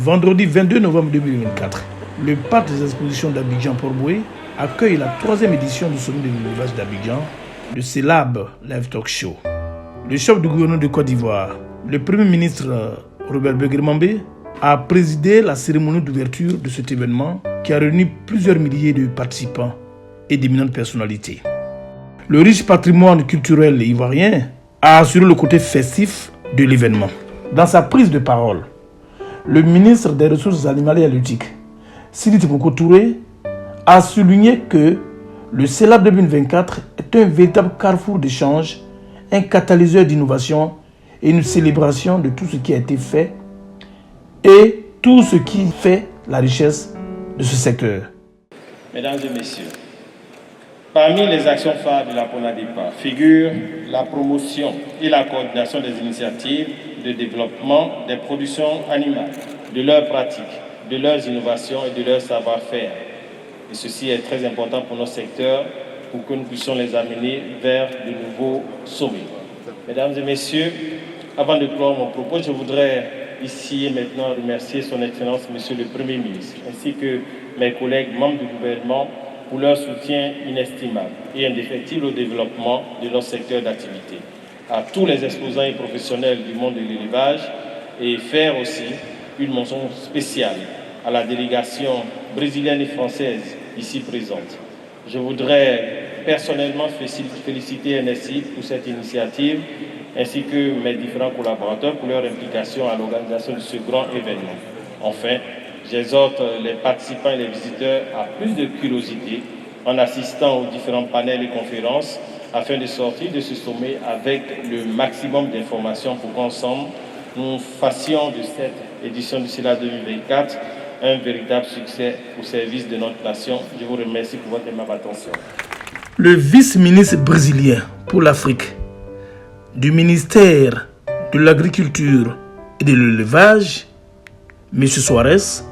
Vendredi 22 novembre 2024, le parc des expositions d'Abidjan-Port-Boué accueille la 3e édition du sommet de l'élevage d'Abidjan, le CELAB Live Talk Show. Le chef du gouvernement de Côte d'Ivoire, le Premier ministre Robert Beguer-Mambé, a présidé la cérémonie d'ouverture de cet événement qui a réuni plusieurs milliers de participants et d'éminentes personnalités. Le riche patrimoine culturel ivoirien a assuré le côté festif de l'événement. Dans sa prise de parole, le ministre des Ressources animales et halieutiques, Sidi Teboko Touré, a souligné que le CELAB 2024 est un véritable carrefour d'échange, un catalyseur d'innovation et une célébration de tout ce qui a été fait et tout ce qui fait la richesse de ce secteur. Mesdames et messieurs, parmi les actions phares de la PONADEPA figurent la promotion et la coordination des initiatives de développement des productions animales, de leurs pratiques, de leurs innovations et de leur savoir-faire. Et ceci est très important pour nos secteurs pour que nous puissions les amener vers de nouveaux sommets. Mesdames et messieurs, avant de clore mon propos, je voudrais ici et maintenant remercier son Excellence Monsieur le Premier ministre ainsi que mes collègues membres du gouvernement pour leur soutien inestimable et indéfectible au développement de leur secteur d'activité, à tous les exposants et professionnels du monde de l'élevage et faire aussi une mention spéciale à la délégation brésilienne et française ici présente. Je voudrais personnellement féliciter NSI pour cette initiative ainsi que mes différents collaborateurs pour leur implication à l'organisation de ce grand événement. Enfin, j'exhorte les participants et les visiteurs à plus de curiosité en assistant aux différents panels et conférences afin de sortir de ce sommet avec le maximum d'informations pour qu'ensemble, nous fassions de cette édition du CELAB 2024 un véritable succès au service de notre nation. Je vous remercie pour votre aimable attention. Le vice-ministre brésilien pour l'Afrique du ministère de l'Agriculture et de l'Élevage, M. Suarez,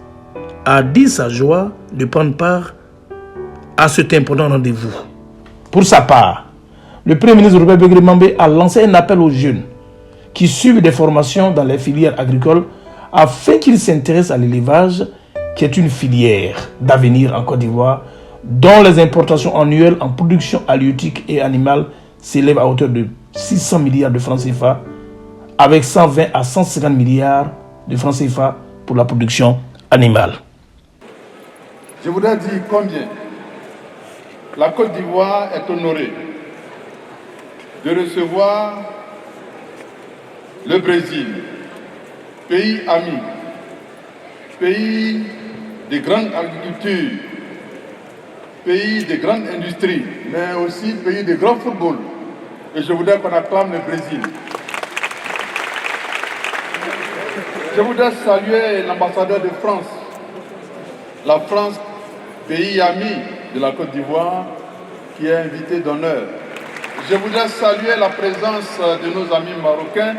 a dit sa joie de prendre part à cet important rendez-vous. Pour sa part, le Premier ministre Robert Beguer-Mambé a lancé un appel aux jeunes qui suivent des formations dans les filières agricoles afin qu'ils s'intéressent à l'élevage, qui est une filière d'avenir en Côte d'Ivoire, dont les importations annuelles en production halieutique et animale s'élèvent à hauteur de 600 milliards de francs CFA, avec 120 à 150 milliards de francs CFA pour la production animale. Je voudrais dire combien la Côte d'Ivoire est honorée de recevoir le Brésil, pays ami, pays de grande agriculture, pays de grande industrie, mais aussi pays de grand football. Et je voudrais qu'on acclame le Brésil. Je voudrais saluer l'ambassadeur de France, la France, pays ami de la Côte d'Ivoire, qui est invité d'honneur. Je voudrais saluer la présence de nos amis marocains.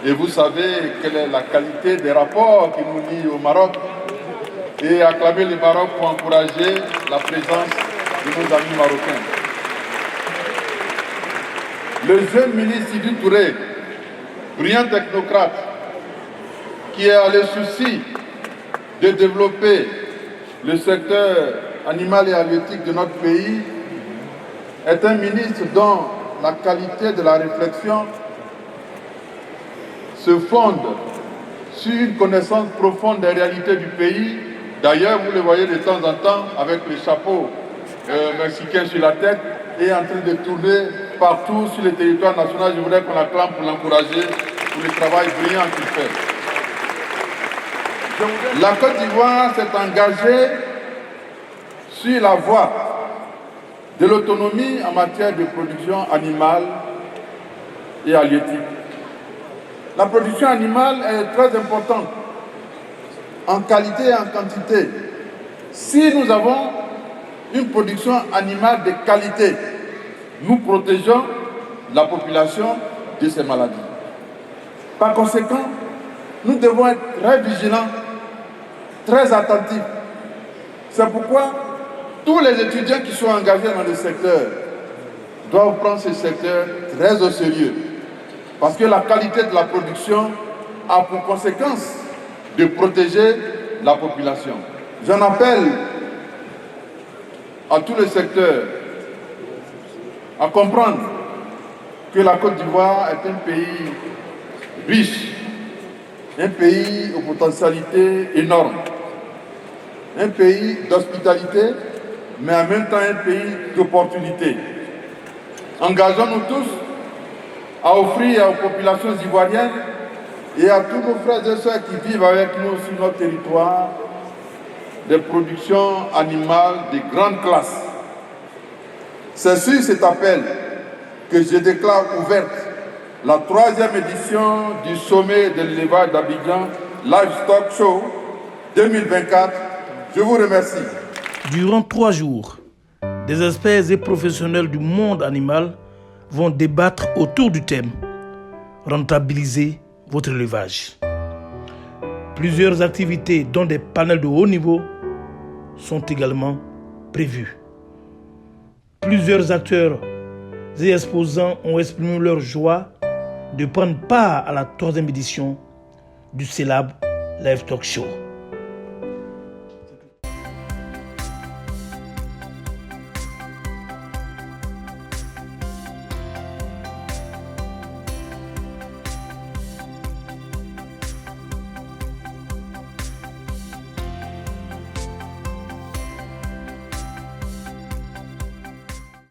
Et vous savez quelle est la qualité des rapports qui nous lient au Maroc. Et acclamer le Maroc pour encourager la présence de nos amis marocains. Le jeune ministre Sidi Touré, brillant technocrate, qui a le souci de développer le secteur animal et halieutique de notre pays, est un ministre dont la qualité de la réflexion se fonde sur une connaissance profonde des réalités du pays. D'ailleurs, vous le voyez de temps en temps avec le chapeau mexicain sur la tête et en train de tourner partout sur le territoire national. Je voudrais qu'on acclame pour l'encourager pour le travail brillant qu'il fait. La Côte d'Ivoire s'est engagée sur la voie de l'autonomie en matière de production animale et halieutique. La production animale est très importante en qualité et en quantité. Si nous avons une production animale de qualité, nous protégeons la population de ces maladies. Par conséquent, nous devons être très vigilants, très attentifs. C'est pourquoi tous les étudiants qui sont engagés dans le secteur doivent prendre ce secteur très au sérieux. Parce que la qualité de la production a pour conséquence de protéger la population. J'en appelle à tous les secteurs à comprendre que la Côte d'Ivoire est un pays riche, un pays aux potentialités énormes, un pays d'hospitalité, mais en même temps un pays d'opportunités. Engageons-nous tous à offrir aux populations ivoiriennes et à tous nos frères et sœurs qui vivent avec nous sur notre territoire des productions animales de grande classe. C'est sur cet appel que je déclare ouverte la 3e édition du sommet de l'élevage d'Abidjan Livestock Show 2024. Je vous remercie. Durant 3 jours, des experts et professionnels du monde animal vont débattre autour du thème « Rentabiliser votre élevage ». Plusieurs activités, dont des panels de haut niveau, sont également prévues. Plusieurs acteurs et exposants ont exprimé leur joie de prendre part à la 3e édition du CELAB Livestock Show.